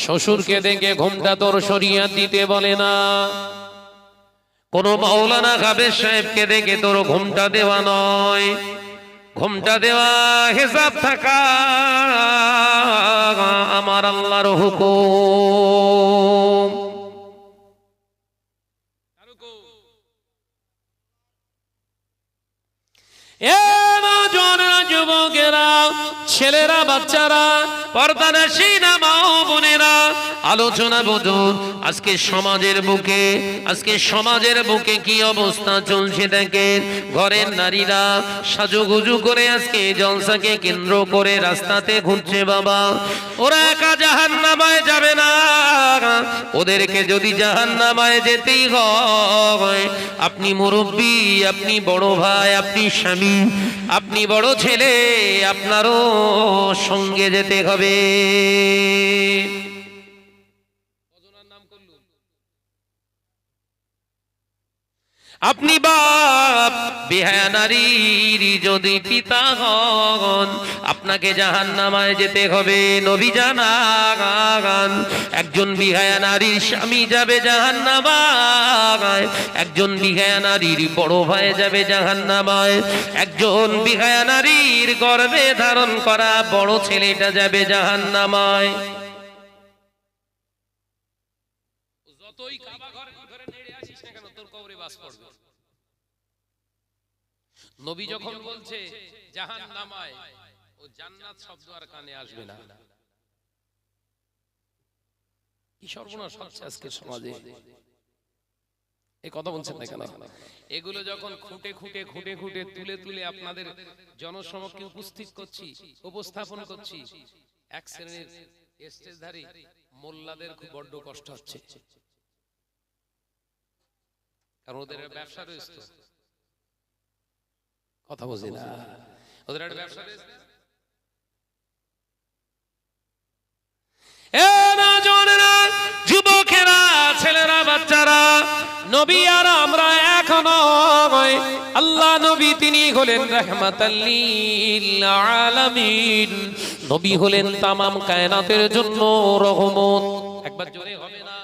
শ্বশুরকে দেখে ঘুমটা তোর সরিয়ে দিতে বলে না, কোন মাওলানা কাদের সাহেবকে দেখে তোর ঘুমটা দেওয়া নয়। ঘুমটা দেওয়া হিসাব থাকা আমার আল্লাহর হুকুম। যুবকেরা, ছেলেরা, বাচ্চারা, পর্দানশীনা মা ও বোনেরা, আলোচনা বুঝুন। আজকে সমাজের বুকে কি অবস্থা চলছে দেখেন। ঘরের নারীরা সাজুগুজু করে আজকে জলসাকে কেন্দ্র করে রাস্তাতে ঘুরছে বাবা। ওরা একা জাহান্নামায় যাবে না, ওদেরকে যদি জাহান্নামায় যেতেই হয়, আপনি মুরব্বী, আপনি বড় ভাই, আপনি স্বামী, আপনি বড় ছেলে, আপনারও সঙ্গে যেতে হবে। আপনি বাপ, বিহায়া নারীর যদি পিতা হন, আপনাকে জাহান্নামায় যেতে হবে। নবী জানান, একজন বিহায়া নারীর স্বামী যাবে জাহান্নামায়, একজন বিহায়া নারীর বড় ভাই যাবে জাহান্নামায়, একজন বিহায়া নারীর গর্ভে ধারণ করা বড় ছেলেটা যাবে জাহান্নামায়। যতই কাবা ঘরে নেড়ে আসিস না কেন, তোর কবরে বাস পড়বে। নবী যখন বলছে জাহান্নামায়, ও জান্নাত শব্দ আর কানে আসবে না। কি সর্বনাশ হচ্ছে আজকে সমাজে, এই কথা বলছেন না কেন? এগুলো যখন খুঁটে তুলে আপনাদের জনসমক্ষে উপস্থাপন করছি, এক শ্রেণীর স্টেজধারী মোল্লাদের খুব বড্ড কষ্ট হচ্ছে, কারণ ওদের ব্যবসা রয়েছে। কথা বুঝি না, ওদের একটা ব্যবসা রয়েছে। যুবকেরা, ছেলেরা, বাচ্চারা, নবী আর আমরা এখনো আল্লাহ নবী তিনি হলেন রাহমাতাল লিল আলামিন। নবী হলেন তামাম কায়নাতের জন্য রহমত। একবার জোরে হবে না,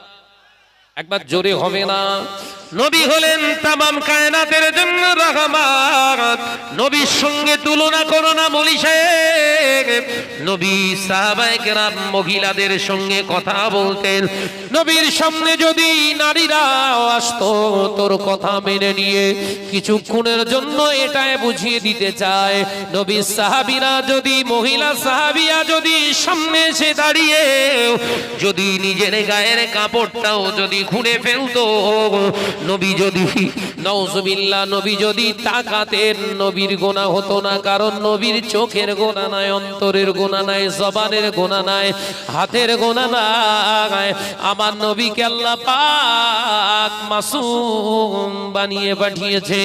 একবার জোরে হবে না। নবী হলেন তামাম কায়নাতের জন্য রহমত। নবীর সঙ্গে তুলনা করো না মৌলী সাহেব। নবী সাহাবায়ে কেরাম মহিলাদের সঙ্গে কথা বলতেন। নবীর সামনে যদি নারীরা আসতো, তোর কথা মেনে নিয়ে কিছুক্ষণের জন্য এটাই বুঝিয়ে দিতে চায়, নবীর সাহাবীরা যদি, মহিলা সাহাবিয়া যদি সামনে এসে দাঁড়িয়ে যদি নিজের গায়ের কাপড়টাও যদি খুলে ফেলতো, নবী যদি নাউজুবিল্লাহ, নবী যদি তাকাতেন, নবীর গুনাহ হতো না। কারণ নবীর চোখের গুনাহ নাই, অন্তরের গুনাহ নাই, জবানের গুনাহ নাই, হাতের গুনাহ নাই। আমার নবীকে আল্লাহ পাক মাসুম বানিয়ে পাঠিয়েছে।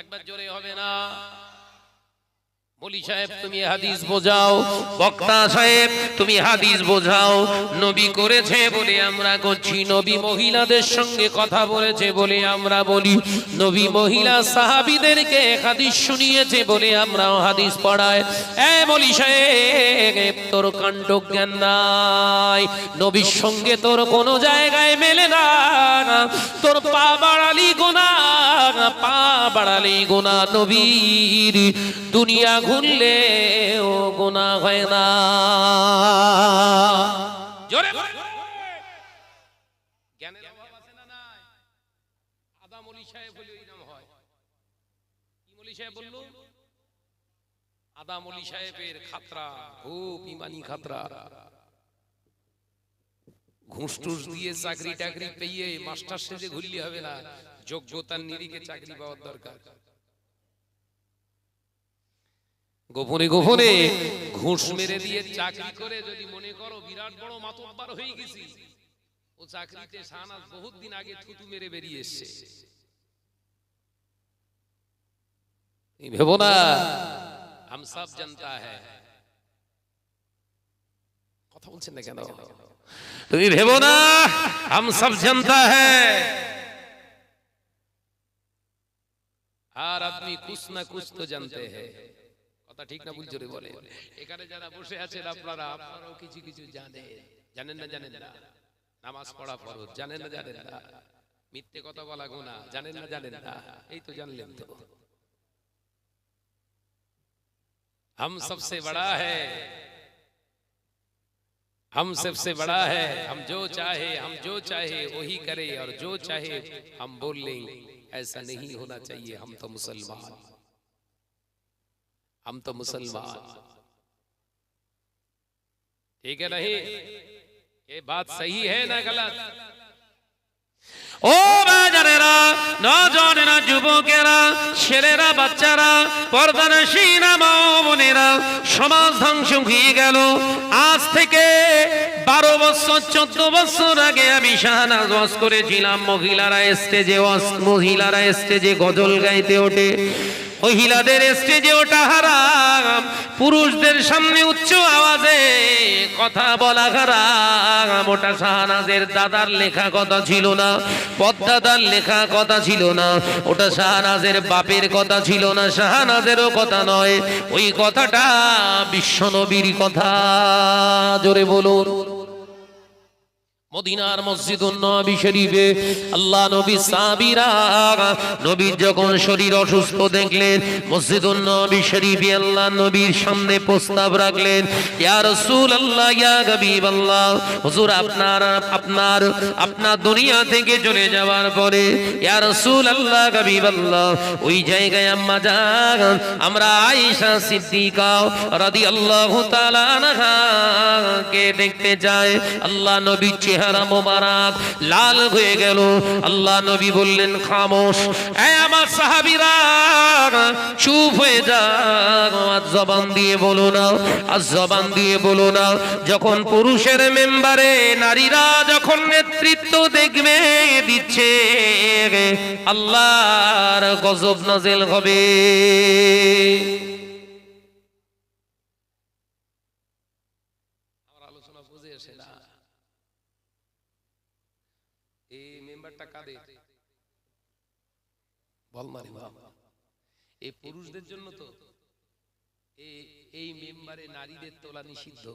একবার জোরে হবে না? মৌলী সাহেব তুমি হাদিস বোঝাও, বক্তা সাহেব তুমি হাদিস বোঝাও। নবী করেছে বলে আমরা করছি, নবী মহিলাদের সঙ্গে কথা বলেছে বলে আমরা বলি, নবী মহিলা সাহাবীদেরকে হাদিস শুনিয়েছে বলে আমরাও হাদিস পড়াই। মৌলী সাহেব তোর কাণ্ড জ্ঞান নাই, নবীর সঙ্গে তোর কোনো জায়গায় মেলে না। তোর পা বাড়ালি গুনাহ, পা বাড়ালি গুনাহ। নবীর দুনিয়া ঘুরলে ও গুনাহ হয় না। জোরে জ্ঞানের অভাব আছে না নাই? আদা মৌলী সাহেব বলে ওই নাম হয়। কি মৌলী সাহেব বলল? আদা মৌলী সাহেবের খাতরা, খুব ইমানি খাতরা। ঘুষ টুস দিয়ে চাকরি টাকরি পেয়ে মাস্টার সেজে ঘুরলে হবে না, যোগ্যতার নিরিখে চাকরি পাওয়ার দরকার। গোপনে গোপনে ঘুষ মেরে দিয়ে চাকরি করে যদি মনে করো বিরাট বড় মাতব্বর হয়ে গেছি, ও চাকরিতে শাহনাজ বহুত দিন আগে থুতু মেরে বেরিয়ে এসেছে। ভেবো না हम सब जानता है। কথা বলছেন না কেন? তুমি ভেবো না हम सब जानता है। हर आदमी कुछ ना कुछ तो जानते हैं। কথা ঠিক না ভুল জোরে বলে। এখানে যারা বসে আছেন আপনারাও কিছু কিছু জানেন না নামাজ পড়া ফরজ, জানেন না মিথ্যে কথা বলা গুনাহ, জানেন না এই তো জানলেন তো। हम सबसे बड़ा है, हम जो चाहे वही करे और जो चाहे हम बोल लें, ऐसा नहीं होना चाहिए। हम तो मुसलमान, ठीक है नहीं? ये बात सही है ना गलत? ও বাজারেরা, নওজওয়ানেরা, যুবকেরা, ছেলেরা, বাচ্চারা, পর্দানশীনা মা ও বোনেরা, সমাজ ধ্বংস হয়ে গেল। আজ থেকে 12 বছর 14 বছর আগে আমি শাহনাজ ওয়াজ করেছিলাম, মহিলারা স্টেজে গজল গাইতে ওঠে, মহিলাদের স্টেজে ওঠা হারাম, পুরুষদের সামনে উচ্চ আওয়াজে কথা বলা হারাম। ওটা শাহনাজের দাদার লেখা কথা ছিল না, পদ্মাদার লেখা কথা ছিল না, ওটা শাহনাজের বাপের কথা ছিল না, শাহনাজেরও কথা নয়, ওই কথাটা বিশ্বনবীর কথা। জোরে বলুন। মদিনার মসজিদুন নবী শরীফে আল্লাহ নবী সাহাবীরা নবীর যখন শরীর অসুস্থ দেখলেন, মসজিদুন নবী শরীফে আল্লাহ নবীর সামনে প্রস্তাব রাখলেন, ইয়া রাসূলুল্লাহ, ইয়া হাবিবাল্লাহ, হুজুর আপনার দুনিয়া থেকে চলে যাওয়ার পরে ইয়া রাসূলুল্লাহ, হাবিবাল্লাহ, ওই জায়গায় আম্মা জান আমরা আয়েশা সিদ্দিকা রাদিয়াল্লাহু তাআলা আনহা কে দেখতে যাই। আল্লাহ নবী চেহারা মোবারক লাল হয়ে গেল। আল্লাহ নবী বললেন, খামোশ, এই আমার সাহাবীরা চুপ হয়ে যাও, আজ জবান দিয়ে বলো না, যখন পুরুষের মেম্বারে নারীরা যখন নেতৃত্ব দেখবে দিচ্ছে, আল্লাহর গজব নাযিল হবে। আমার আলোচনা বুঝে আসে না? এই মেম্বারটা কাদের? বল মারি বাপ, এই পুরুষদের জন্য তো। এই মেম্বারে নারীদের তোলা নিষিদ্ধ।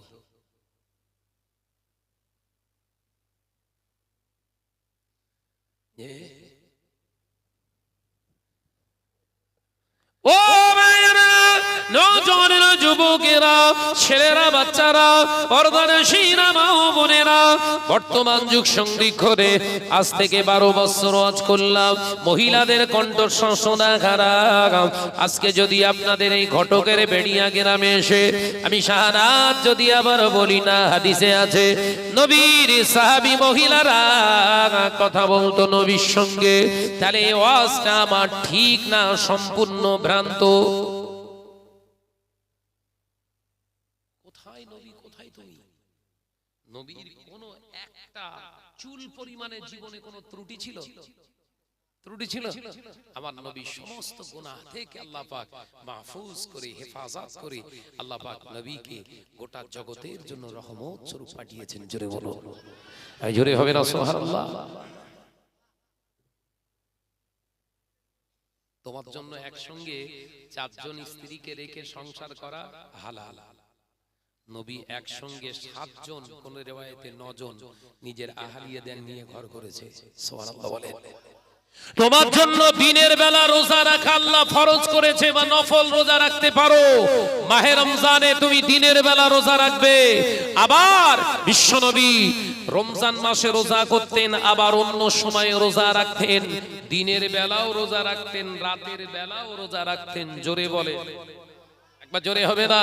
ও ভাইরা, নওজওয়ানেরা, যুবকেরা, ছেলেরা, বাচ্চারা, পর্দানশীনা মা ও বোনেরা, বর্তমান যুগ সংরক্ষণে আজ থেকে 12 বছর ওয়াজ করলাম, মহিলাদের কণ্ঠস্বর শোনা খারাপ। আজকে যদি আপনাদের এই ঘটকের বেড়িয়া গ্রামে এসে আমি শাহনাজ যদি আবার বলি না, হাদিসে আছে নবীর সাহাবী মহিলারা কথা বলতো নবীর সঙ্গে, তাহলে এই ওয়াজটা আমার ঠিক না, সম্পূর্ণ ভ্রান্ত। কোথায় নবী, কোথায় তুমি? নবীর কোন একটা চুল পরিমাণে জীবনে কোন ত্রুটি ছিল? আমার নবী সমস্ত গুনাহ থেকে আল্লাহ পাক মাহফুজ করে, হেফাজত করে আল্লাহ পাক নবীকে গোটা জগতের জন্য রহমত স্বরূপ পাঠিয়েছেন। জোরে বলো, জোরে হবে না সুবহানাল্লাহ। তোমার জন্য একসঙ্গে 4 জন স্ত্রীকে রেখে সংসার করা হালাল। নবী একসঙ্গে 7 জন, কোন রিওয়ায়াতে 9 জন নিজের আহলিয়াদের নিয়ে ঘর করেছে। সুবহানাল্লাহ বলে। তোমার জন্য দিনের বেলা রোজা রাখা আল্লাহ ফরজ করেছে, বা নফল রোজা রাখতে পারো। মাহে রমজানে তুমি দিনের বেলা রোজা রাখবে। আবার বিশ্বনবী রমজান মাসে রোজা করতেন, আবার অন্য সময়ে রোজা রাখতেন। দিনের বেলাও রোজা রাখতেন, রাতের বেলাও রোজা রাখতেন। জোরে বলে, একবার জোরে হবে না?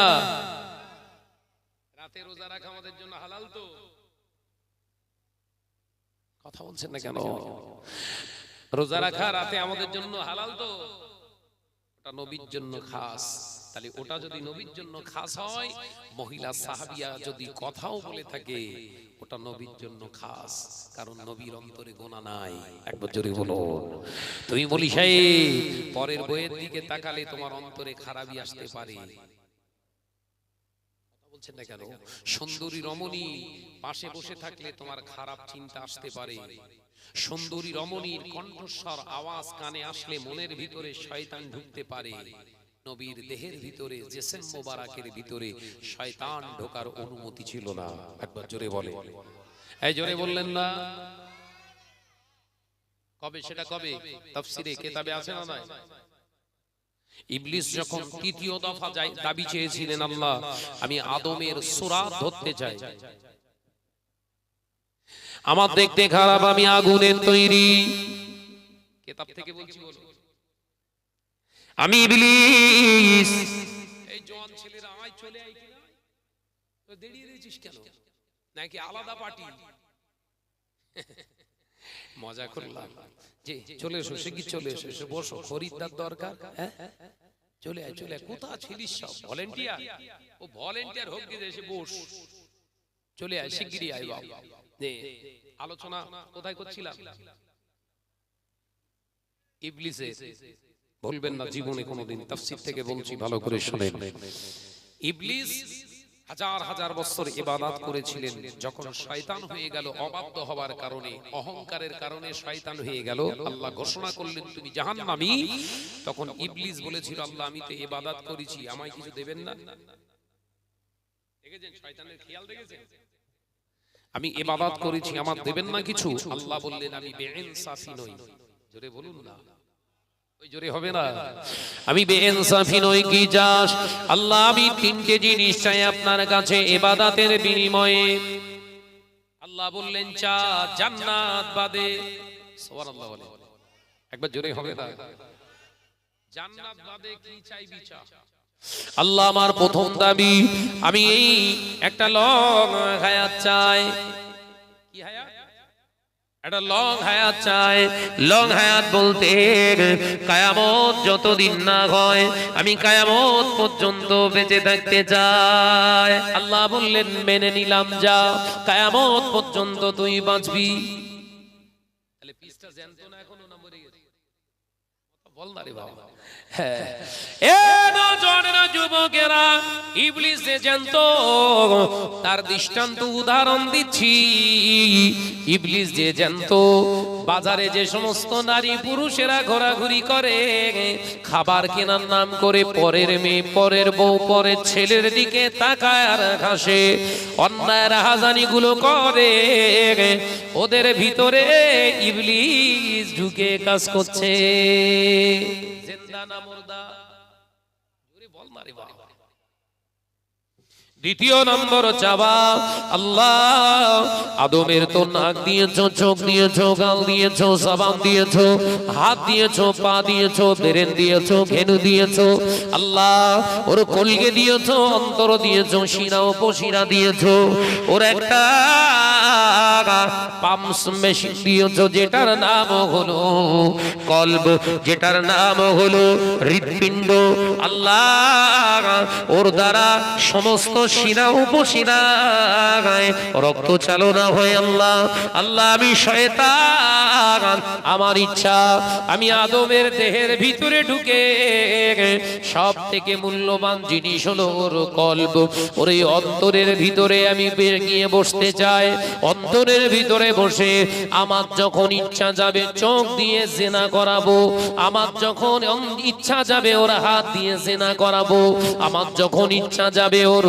রাতে রোজা রাখা আমাদের জন্য হালাল তো? কথা বলছেন না কেন? রোজা রাখা রাতে আমাদের জন্য হালাল তো? ওটা নবীর জন্য খাস। তাহলে ওটা যদি নবীর জন্য খাস হয়, মহিলা সাহাবিয়া যদি কথাও বলে থাকে, ওটা নবীর জন্য খাস, কারণ নবীর অন্তরে গুনাহ নাই। একবার জোরে বলো। তুমি বলি সাহেব, পরের বইয়ের দিকে তাকালে তোমার অন্তরে খারাপই আসতে পারে। বলছেন না কেন? সুন্দরী রমণী পাশে বসে থাকলে তোমার খারাপ চিন্তা আসতে পারে। সুন্দরী রমণীর কণ্ঠস্বর আওয়াজ কানে আসলে মনের ভিতরে শয়তান ঢুকতে পারে। নবীর দেহের ভিতরে জিসম মোবারকের ভিতরে শয়তান ঢোকার অনুমতি ছিল না। একবার জোরে বলে, এই জোরে বললেন না? কবে সেটা কবে? তাফসীরে কিতাবে আছে না নাই? ইবলিস যখন তৃতীয় দফা দাবি চেয়েছিলেন, আল্লাহ আমি আদমের সূরাত ধরতে চাই, আমার দেখতে খারাপ, আমি আগুনের তৈরি, কিতাব থেকে বলছি, বলো আমি ইবলিস। এই জওয়ান ছেলেরা আয় চলে আয়, কি না তো দেরিয়ে দিয়েছিস কেন? নাকি আলাদা পার্টি? মজা করলাম যে চলে এসো, শিগগির চলে এসো, এসে বসো, খরিদ্দার দরকার। হ্যাঁ চলে আয়, চলে আয়, কোথা ছিলিস সব ভলেন্টিয়ার? ও ভলেন্টিয়ার হোক গিয়ে এসে বস, চলে আয়, শিগগিরই আয় বাবা। আলোচনা কোথায় করছিলাম? ইবলিসের, বলবেন না জীবনে কোনোদিন, তাফসীর থেকে বলছি, ভালো করে শুনেন। ইবলিস হাজার হাজার বছর ইবাদত করেছিলেন, যখন শয়তান হয়ে গেল অবাধ্য হওয়ার কারণে, অহংকারের কারণে শয়তান হয়ে গেল, আল্লাহ ঘোষণা করলেন তুমি জাহান্নামী। তখন ইবলিস বলেছিল, আল্লাহ আমি তো ইবাদত করেছি, আমায় কিছু দেবেন না? দেখেছেন শয়তানের খেয়াল, দেখেছেন? আমি ইবাদত করেছি, আমার দেবেন না কিছু? আল্লাহ বললেন আমি বেইনসাফি নই। জোরে বলুন না, ওই জোরে হবে না? আমি বেইনসাফি নই কি চাস? আল্লাহ আমি তিনটে জিনিস চাই আপনার কাছে ইবাদতের বিনিময়ে। আল্লাহ বললেন চা জান্নাত বাদে। সুবহানাল্লাহ বলে, একবার জোরে হবে না? জান্নাত বাদে কি চাইবি চা? আল্লাহ আমার প্রথম দাবি, আমি এই একটা লং হায়াত চাই। কি হায়াত? একটা লং হায়াত চাই। লং হায়াত বলতে কিয়ামত যতদিন না হয়, আমি কিয়ামত পর্যন্ত বেঁচে থাকতে চাই। আল্লাহ বললেন মেনে নিলাম, যা কিয়ামত পর্যন্ত তুই বাঁচবি। তাহলে পিসটা জ্যান্ত না এখনো, না মরে গেছে? বল না রে বাবা। যুবকেরা, ইবলিস যে জানতো, তার দৃষ্টান্ত উদাহরণ দিচ্ছি। ইবলিস যে জানতো বাজারে যে সমস্ত নারী পুরুষেরা ঘোরাঘুরি করে, খাবার কেনার নাম করে পরের মেয়ে, পরের বউ, পরের ছেলের দিকে তাকায় আর হাসে, অন্যায় রাহাজানি গুলো করে, ওদের ভিতরে ইবলিস ঢুকে কাজ করছে। দ্বিতীয় নম্বর চাওয়া, আল্লাহ আদমের তো নাক দিয়েছো, চোখ দিয়েছো, গাল দিয়েছো, জবান দিয়েছো, হাত দিয়েছো, পা দিয়েছো, ব্রেন দিয়েছো, ঘেনু দিয়েছো, আল্লাহ ওর কলকে দিয়েছো, অন্তর দিয়েছো, শিরা উপশিরা দিয়েছো, ওর একটা পাম্পস মেশিন দিয়েছো, যেটার নাম হলো কলব, যেটার নাম হলো হৃৎপিণ্ড। আল্লাহ ওর দ্বারা সমস্ত শিরা উপশিরায় রক্ত চালনা হয়। আল্লাহ আল্লাহ আমি শয়তান, আমার ইচ্ছা আমি আদমের দেহের ভিতরে ঢুকে সব থেকে মূল্যবান জিনিস হলো ওর কলব, ওর এই অন্তরের ভিতরে আমি গিয়ে বসতে চাই। অন্তরের ভিতরে বসে আমার যখন ইচ্ছা যাবে চোখ দিয়ে জিনা করাবো, আমার যখন ইচ্ছা যাবে ওর হাত দিয়ে জিনা করাবো, আমার যখন ইচ্ছা যাবে ওর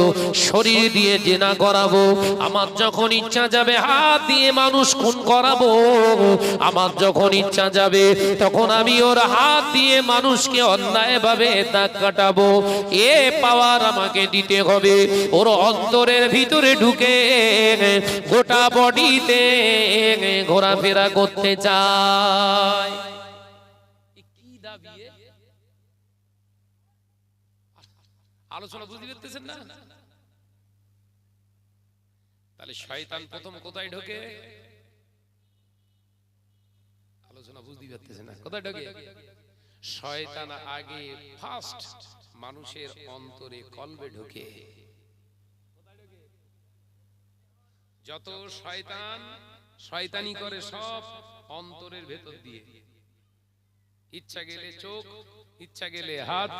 শরীর দিয়ে জিনা করাবো, আমার যখন ইচ্ছা যাবে হাত দিয়ে মানুষ খুন করাবো, আমার যখন ইচ্ছা যাবে তখন আমি ওর হাত দিয়ে মানুষকে অন্যায়ভাবে দাগ কাটাবো। এ পাওয়ার আমাকে দিতে হবে। ওর অন্তরের ভিতরে ঢুকে গোটা বডিতে ঘোরাফেরা করতে চাই। কি দাবি? আলোচনা বুঝতে পারতেছেন না? তাহলে শয়তান প্রথম কোথায় ঢোকে? আলোচনা বুঝতে পারতেছেন না? কোথায় ঢোকে? শয়তান আগে ফার্স্ট মানুষের অন্তরে, কলবে ঢোকে। যত শয়তান শয়তানি করে সব অন্তরের ভেতর দিয়ে। ইচ্ছা গেলে চোখ, ইচ্ছা গেলে হাত,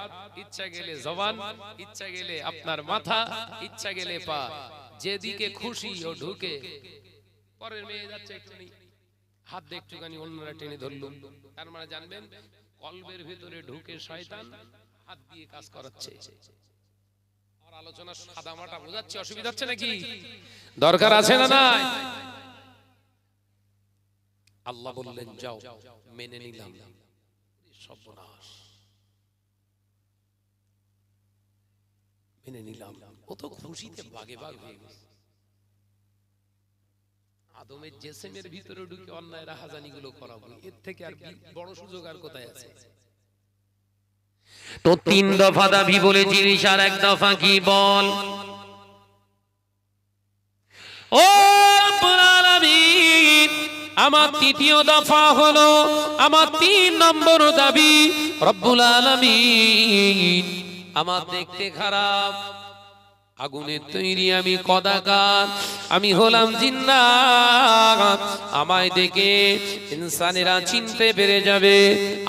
ইচ্ছা গেলে জবান, ইচ্ছা গেলে আপনার মাথা, ইচ্ছা গেলে পা, যেদিকে খুশি ও ঢুকে। পরের মেয়ে যাচ্ছে একটুখানি হাত দিয়ে একটুখানি অন্যরা টেনে ধরল, তার মানে জানবেন কলবের ভিতরে ঢুকে শয়তান, হাত দিয়ে কাজ করাচ্ছে। আমার আলোচনা সাদামাটা বোঝাচ্ছে, অসুবিধা হচ্ছে নাকি? দরকার আছে না নাই? আল্লাহ বললেন যাও, মেনে নিলাম। সর্বনাশ, মেনে নিলাম। ও তো খুশিতে বাগে বাগ হয়ে গেছে। আদমের জেসেমের ভিতরে ঢুকে অন্যায় রাহাজানি গুলো করাবো, এর থেকে আর বড় সুযোগ আর কোথায় আছে? তো 3 দফা দাবি বলেছিস, আর 1 দফা কি বল? ও রব্বুল আলামিন, আমার 3য় দফা হলো, আমার 3 নম্বর দাবি, রব্বুল আলামিন আমার দেখতে খারাপ, আগুনের তৈরি আমি কদাকার, আমি হলাম জিন্নাত। আমায় দেখে ইনসানেরা চিনতে পেরে যাবে,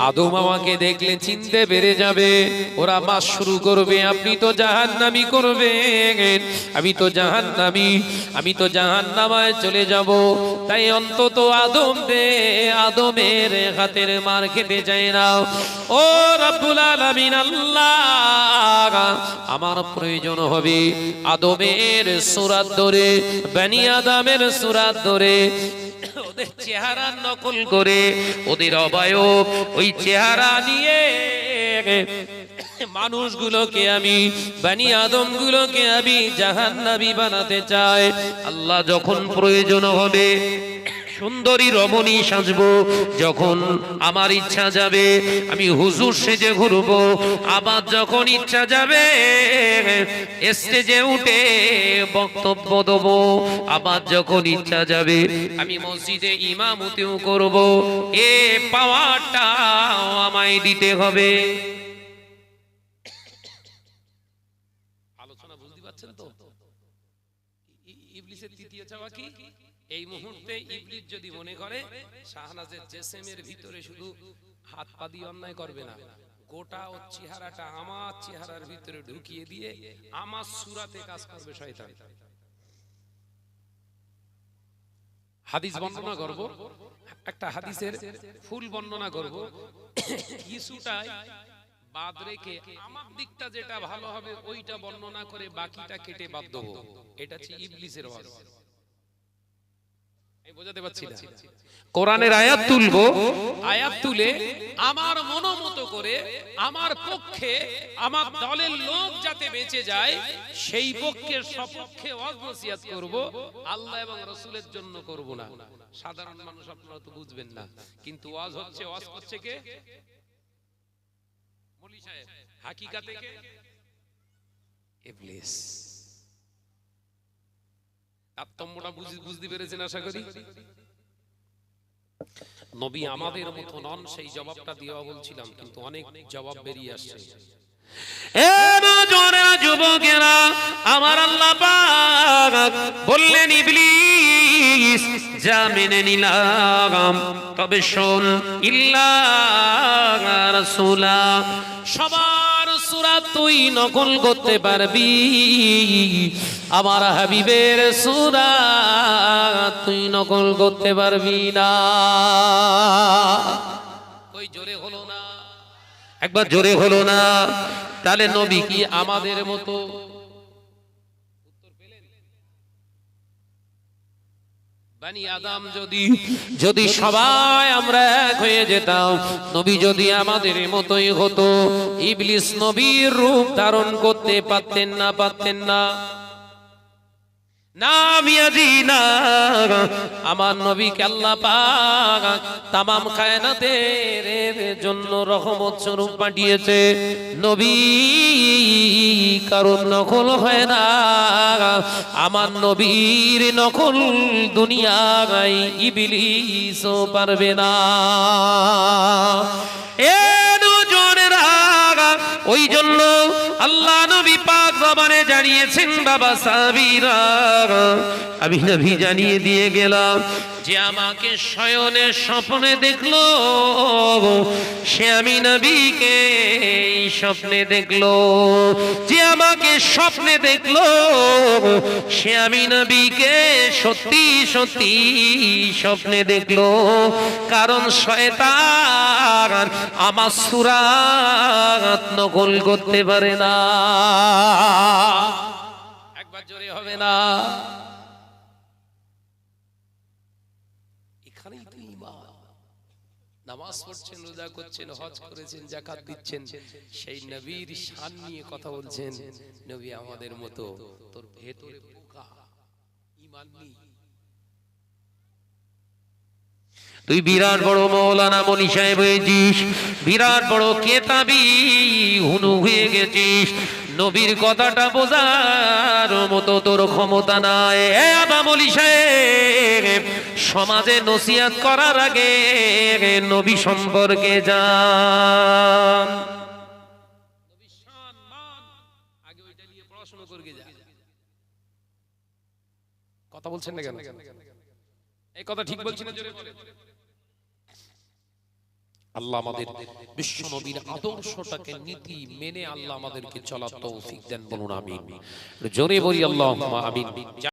আদম আমাকে দেখলে চিনতে পেরে যাবে, ওরা বাস শুরু করবে, আপনি তো জাহান্নামী করবে, আমি তো জাহান্নামী, আমি তো জাহান্নামায় চলে যাব। তাই অন্তত আদম দে, আদমের হাতের মার খেতে চাই না। ও রব্বুল আলামিন আল্লাহ, আমার প্রয়োজন হবে আদমের সূরাত ধরে, বনি আদমের সূরাত ধরে, ওদের চেহারা নকল করে, ওদের অবয়ব ওই চেহারা নিয়ে মানুষগুলোকে আমি, বনি আদম গুলোকে আমি জাহান্নামী বানাতে চাই। আল্লাহ যখন প্রয়োজন হবে সুন্দরী রমণী সাজবো, যখন আমার ইচ্ছা যাবে আমি হুজুর সেজে ঘুরবো, আবার যখন ইচ্ছা যাবে স্টেজে উঠে বক্তব্য দেবো, আবার যখন ইচ্ছা যাবে আমি মসজিদে ইমামতিও করব। এ পাওয়ারটা আমায় দিতে হবে। আলোচনা বুঝতে পারছেন তো? ইবলিসের ৩য় চাওয়া কি? এই মুহূর্তে ইবলিস যদি মনে করে শাহনাজের জেসেমের ভিতরে শুধু হাত পা দিয়ে অন্যায় করবে না, গোটা ও চেহারাটা আমার চেহারার ভিতরে ঢুকিয়ে দিয়ে আমার সূরাতে কাজ করবে শয়তান। হাদিস বর্ণনা করব, একটা হাদিসের ফুল বর্ণনা করব, কিছুটা বাদ রেখে আমার দিকটা যেটা ভালো হবে ওইটা বর্ণনা করে বাকিটা কেটে বাদ দেব। এটা হচ্ছে ইবলিসের ওয়াজ। বোঝাতে পারছি না? কোরআনের আয়াত তুলবো, আয়াত তুলে আমার মনোমত করে আমার পক্ষে, আমার দলের লোক যাতে বেঁচে যায় সেই পক্ষের সপক্ষে ওয়াজ নসিহত করব, আল্লাহ এবং রাসূলের জন্য করব না। সাধারণ মানুষ আপনারা তো বুঝবেন না, কিন্তু ওয়াজ হচ্ছে, ওয়াজ করছে কে? মৌলভী সাহেব। হাকিকাতে কে? ইবলিস। তারতম্যটা বুঝতে পেরেছেন আশা করি। নবী আমাদের মতো নন, সেই জবাবটা দেওয়া বলছিলাম, কিন্তু অনেক জবাব বেরিয়ে আসছে। যুবকেরা, আমার আল্লাহ পাক বললেন ইবলিস যা মেনে নিলাম, তবে শোন ইল্লা রাসূলা, সবার সূরাত তুই নকল করতে পারবি, আমার হাবিবের সূরাত তুই নকল করতে পারবি না। ওই জোরে হলো না? একবার জোরে হলো না? তাহলে নবী কি আমাদের মতো? বনি আদম যদি সবাই আমরা এক হয়ে যেতাম, নবী যদি আমাদের মতোই হতো, ইবলিস নবীর রূপ ধারণ করতে পারতেন না, পারতেন না। না মিয়াজি না, আমার নবীকে আল্লাহ পাক তামাম কায়নাতের জন্য রহমত স্বরূপ পাঠিয়েছে। নবী কারণ নকল হয় না, আমার নবীর নকল দুনিয়ায় ইবলিসও পারবে না। ওই জন্য আল্লাহ নবী পাক জবানে জানিয়েছেন, বাবা সাহাবীরা আমি নবী জানিয়ে দিয়ে গেলাম যে আমাকে শয়নে স্বপ্নে দেখলো সে আমি নবীকে স্বপ্নে দেখলো, যে আমাকে স্বপ্নে দেখলো সে আমি নবীকে সত্যি সত্যি স্বপ্নে দেখলো। কারণ শয়তান আমার সূরাত নকল করতে পারে না। একবার জোরে হবে না? এখানেই তো ঈমান। নামাজ পড়ছেন, রোজা করছেন, হজ করেছেন, যাকাত দিচ্ছেন, সেই নবীর শান নিয়ে কথা বলছেন। নবী আমাদের মতো, তোর ভেতরে পোকা, ঈমান নেই। তুই বিরাট বড় মৌলানা মনি সাহেব হয়েছিস, বিরাট বড় কেতাবি হুনু হয়ে গেছিস, নবীর কথাটা বোঝার মতো তোর ক্ষমতা নাই। মনি সাহেব, সমাজে নসিহত করার আগে নবী সম্পর্কে জান, নবীর শান মান আগে ওইটা নিয়ে পড়াশোনা করবে যা। কথা বলছেন না কেন? এই কথা ঠিক বলছি না? জোরে বলেন। আল্লাহ আমাদের বিশ্ব নবীর আদর্শটাকে নীতি মেনে আল্লাহ আমাদেরকে চলার তৌফিক দেন, বলুন আমিন। জোরে বলি আল্লাহুম্মা আমিন।